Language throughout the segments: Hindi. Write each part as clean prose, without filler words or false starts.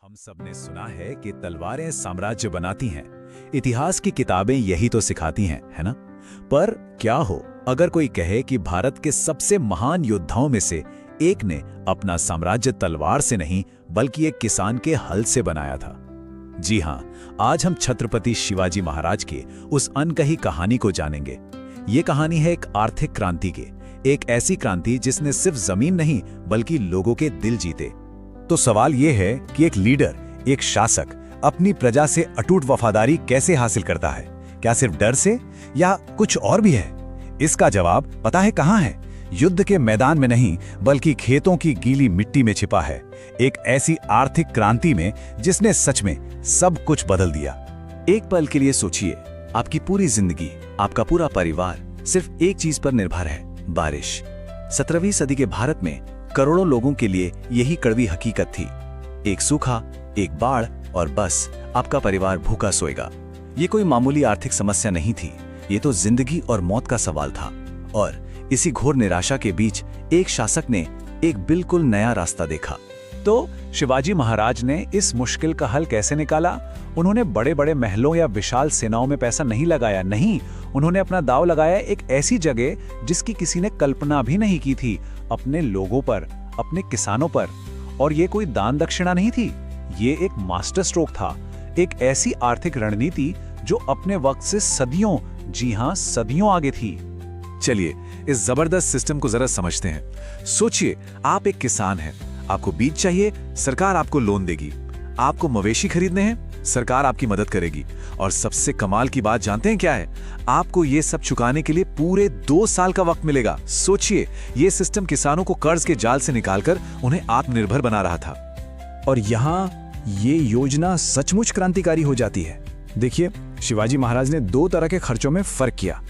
हम सब ने सुना है कि तलवारें साम्राज्य बनाती हैं। इतिहास की किताबें यही तो सिखाती हैं, है ना? पर क्या हो अगर कोई कहे कि भारत के सबसे महान योद्धाओं में से एक ने अपना साम्राज्य तलवार से नहीं बल्कि एक किसान के हल से बनाया था। जी हां, आज हम छत्रपति शिवाजी महाराज के उस अनकही कहानी को जानेंगे। ये कहानी है एक आर्थिक क्रांति की, एक ऐसी क्रांति जिसने सिर्फ जमीन नहीं बल्कि लोगों के दिल जीते। तो सवाल ये है कि एक लीडर, एक शासक अपनी प्रजा से अटूट वफादारी कैसे हासिल करता है? क्या सिर्फ डर से या कुछ और भी है? इसका जवाब पता है कहां है? युद्ध के मैदान में नहीं बल्कि खेतों की गीली मिट्टी में छिपा है। एक ऐसी आर्थिक क्रांति में जिसने सच में सब कुछ बदल दिया। एक पल के लिए सोचिए, आपकी पूरी जिंदगी, आपका पूरा परिवार सिर्फ एक चीज पर निर्भर है, बारिश। 17वीं सदी के भारत में करोड़ों लोगों के लिए यही कड़वी हकीकत थी। एक सूखा, एक बाढ़ और बस आपका परिवार भूखा सोएगा। ये कोई मामूली आर्थिक समस्या नहीं थी, ये तो जिंदगी और मौत का सवाल था। और इसी घोर निराशा के बीच एक शासक ने एक बिल्कुल नया रास्ता देखा। तो शिवाजी महाराज ने इस मुश्किल का हल कैसे निकाला? उन्होंने बड़े बड़े महलों या विशाल सेनाओं में पैसा नहीं लगाया, नहीं, उन्होंने अपना दांव लगाया एक ऐसी जगह जिसकी किसी ने कल्पना भी नहीं की थी, अपने लोगों पर, अपने किसानों पर। और ये कोई दान दक्षिणा नहीं थी, ये एक मास्टर स्ट्रोक था, एक ऐसी आर्थिक रणनीति जो अपने वक्त से सदियों, जी हां सदियों आगे थी। चलिए इस जबरदस्त सिस्टम को जरा समझते हैं। सोचिए, आप एक किसान हैं, आपको बीज चाहिए, सरकार आपको लोन देगी। आपको मवेशी खरीदने हैं, सरकार आपकी मदद करेगी। और सबसे कमाल की बात जानते हैं क्या है? आपको ये सब चुकाने के लिए पूरे 2 साल का वक्त मिलेगा। सोचिए, ये सिस्टम किसानों को कर्ज के जाल से निकालकर उन्हें आत्मनिर्भर बना रहा था। और यहाँ ये योजना सचमुच क्रांतिकारी हो जाती है। देखिए, शिवाजी महाराज ने 2 तरह के खर्चों में फर्क किया।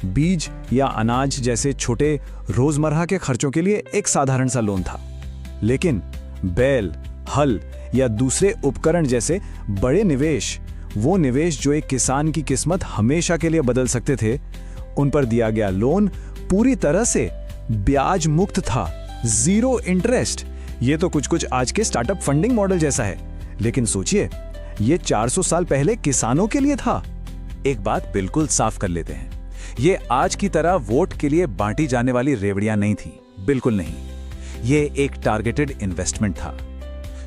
बीज या अनाज जैसे छोटे रोजमर्रा के खर्चों के लिए एक साधारण सा लोन था, लेकिन बैल, हल या दूसरे उपकरण जैसे बड़े निवेश, वो निवेश जो एक किसान की किस्मत हमेशा के लिए बदल सकते थे, उन पर दिया गया लोन पूरी तरह से ब्याज मुक्त था, 0 इंटरेस्ट। ये तो कुछ आज के स्टार्टअप फंडिंग मॉडल जैसा है, लेकिन सोचिए, ये 400 साल पहले किसानों के लिए था। एक बात बिल्कुल साफ कर लेते हैं, ये आज की तरह वोट के लिए बांटी जाने वाली रेवड़ियां नहीं थी, बिल्कुल नहीं। ये एक टारगेटेड इन्वेस्टमेंट था।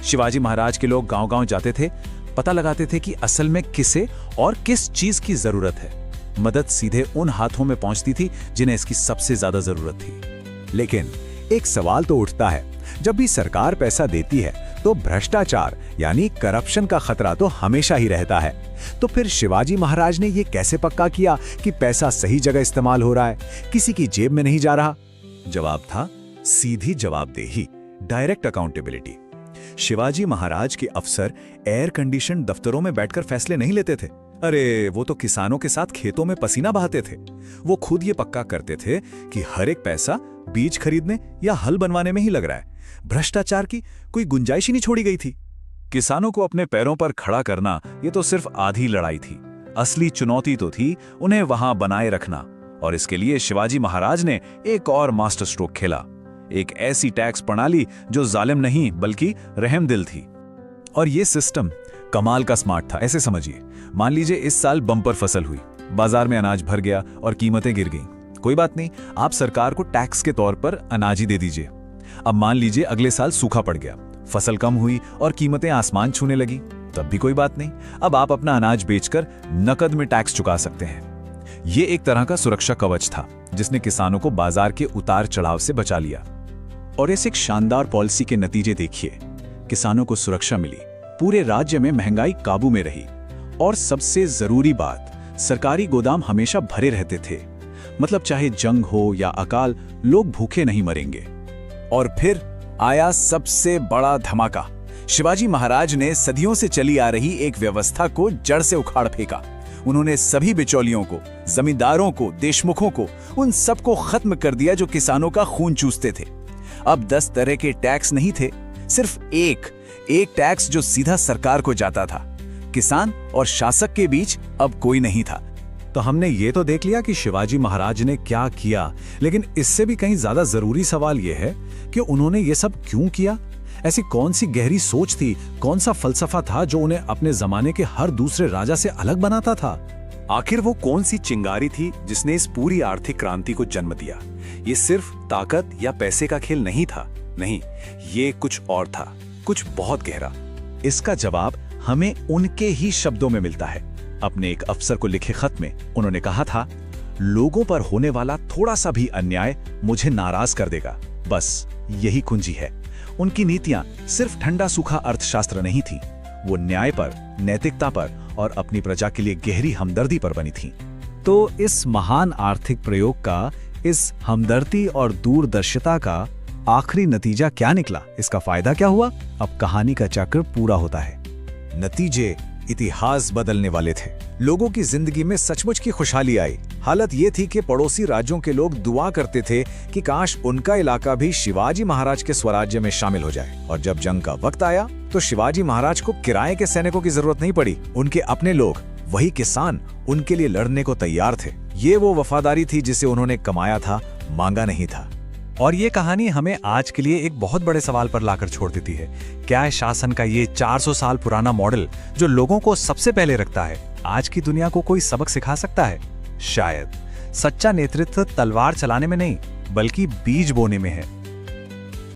शिवाजी महाराज के लोग गांव-गांव जाते थे, पता लगाते थे कि असल में किसे और किस चीज की जरूरत है। मदद सीधे उन हाथों में पहुंचती थी जिन्हें इसकी सबसे ज्यादा जरूरत थी। लेकिन एक सवाल तो उठता है, जब भी सरकार पैसा देती है तो भ्रष्टाचार यानी करप्शन का खतरा तो हमेशा ही रहता है। तो फिर शिवाजी महाराज ने ये कैसे पक्का किया कि पैसा सही जगह इस्तेमाल हो रहा है, किसी की जेब में नहीं जा रहा? जवाब था सीधी जवाबदेही, डायरेक्ट अकाउंटेबिलिटी। शिवाजी महाराज के अफसर एयर कंडीशन दफ्तरों में बैठकर फैसले नहीं लेते थे। अरे वो तो किसानों के साथ खेतों में पसीना बहाते थे। वो खुद ये पक्का करते थे कि हर एक पैसा बीज खरीदने या हल बनवाने में ही लग रहा है। भ्रष्टाचार की कोई गुंजाइश ही नहीं छोड़ी गई थी। किसानों को अपने पैरों पर खड़ा करना ये तो सिर्फ आधी लड़ाई थी, असली चुनौती तो थी उन्हें वहां बनाए रखना। और इसके लिए शिवाजी महाराज ने एक और मास्टर स्ट्रोक खेला, एक ऐसी टैक्स प्रणाली जो जालिम नहीं बल्कि रहमदिल थी। और ये सिस्टम कमाल का स्मार्ट था। ऐसे समझिए, मान लीजिए इस साल बम्पर फसल हुई, बाजार में अनाज भर गया और कीमतें गिर गईं। कोई बात नहीं, आप सरकार को टैक्स के तौर पर अनाज ही दे दीजिए। अब मान लीजिए अगले साल सूखा पड़ गया, फसल कम हुई और कीमतें आसमान छूने लगी, तब भी कोई बात नहीं, अब आप अपना अनाज बेचकर नकद में टैक्स चुका सकते हैं। ये एक तरह का सुरक्षा कवच था जिसने किसानों को बाजार के उतार चढ़ाव से बचा लिया। और इस एक शानदार पॉलिसी के नतीजे देखिए, किसानों को सुरक्षा मिली, पूरे राज्य में महंगाई काबू में रही, और सबसे जरूरी बात, सरकारी गोदाम हमेशा भरे रहते थे। मतलब चाहे जंग हो या अकाल, लोग भूखे नहीं मरेंगे। और फिर आया सबसे बड़ा धमाका। शिवाजी महाराज ने सदियों से चली आ रही एक व्यवस्था को जड़ से उखाड़ फेंका। उन्होंने सभी बिचौलियों को, जमींदारों को, देशमुखों को, उन सबको खत्म कर दिया जो किसानों का खून चूसते थे। अब 10 तरह के टैक्स नहीं थे, सिर्फ एक टैक्स जो सीधा सरकार को जाता था। किसान और शासक के बीच अब कोई नहीं था। तो हमने ये तो देख लिया कि शिवाजी महाराज ने क्या किया, लेकिन इससे भी कहीं ज्यादा जरूरी सवाल यह है कि उन्होंने ये सब क्यों किया। ऐसी कौन सी गहरी सोच थी, कौन सा फलसफा था जो उन्हें अपने जमाने के हर दूसरे राजा से अलग बनाता था? आखिर वो कौन सी चिंगारी थी जिसने इस पूरी आर्थिक क्रांति को जन्म दिया? ये सिर्फ ताकत या पैसे का खेल नहीं था, नहीं, ये कुछ और था, कुछ बहुत गहरा। इसका जवाब हमें उनके ही शब्दों में मिलता है। अपने एक अफसर को लिखे खत में उन्होंने कहा था, लोगों पर होने वाला थोड़ा सा भी अन्याय मुझे नाराज कर देगा, बस यही कुंजी है। उनकी नीतियां सिर्फ ठंडा सूखा अर्थशास्त्र नहीं थी, वो न्याय पर, नैतिकता पर और अपनी प्रजा के लिए गहरी हमदर्दी पर बनी थी। तो इस महान आर्थिक प्रयोग का, इस हमदर्दी और दूरदर्शिता का आखिरी नतीजा क्या निकला? इसका फायदा क्या हुआ? अब कहानी का चक्र पूरा होता है। नतीजे इतिहास बदलने वाले थे। लोगों की जिंदगी में सचमुच की खुशहाली आई। हालत ये थी कि पड़ोसी राज्यों के लोग दुआ करते थे कि काश उनका इलाका भी शिवाजी महाराज के स्वराज्य में शामिल हो जाए। और जब जंग का वक्त आया तो शिवाजी महाराज को किराए के सैनिकों की जरूरत नहीं पड़ी। उनके अपने लोग, वही किसान, उनके लिए लड़ने को तैयार थे। ये वो वफादारी थी जिसे उन्होंने कमाया था, मांगा नहीं था। और ये कहानी हमें आज के लिए एक बहुत बड़े सवाल पर लाकर छोड़ देती है। क्या है शासन का ये 400 साल पुराना मॉडल, जो लोगों को सबसे पहले रखता है, आज की दुनिया को कोई सबक सिखा सकता है? शायद। सच्चा नेतृत्व तलवार चलाने में नहीं, बल्कि बीज बोने में है।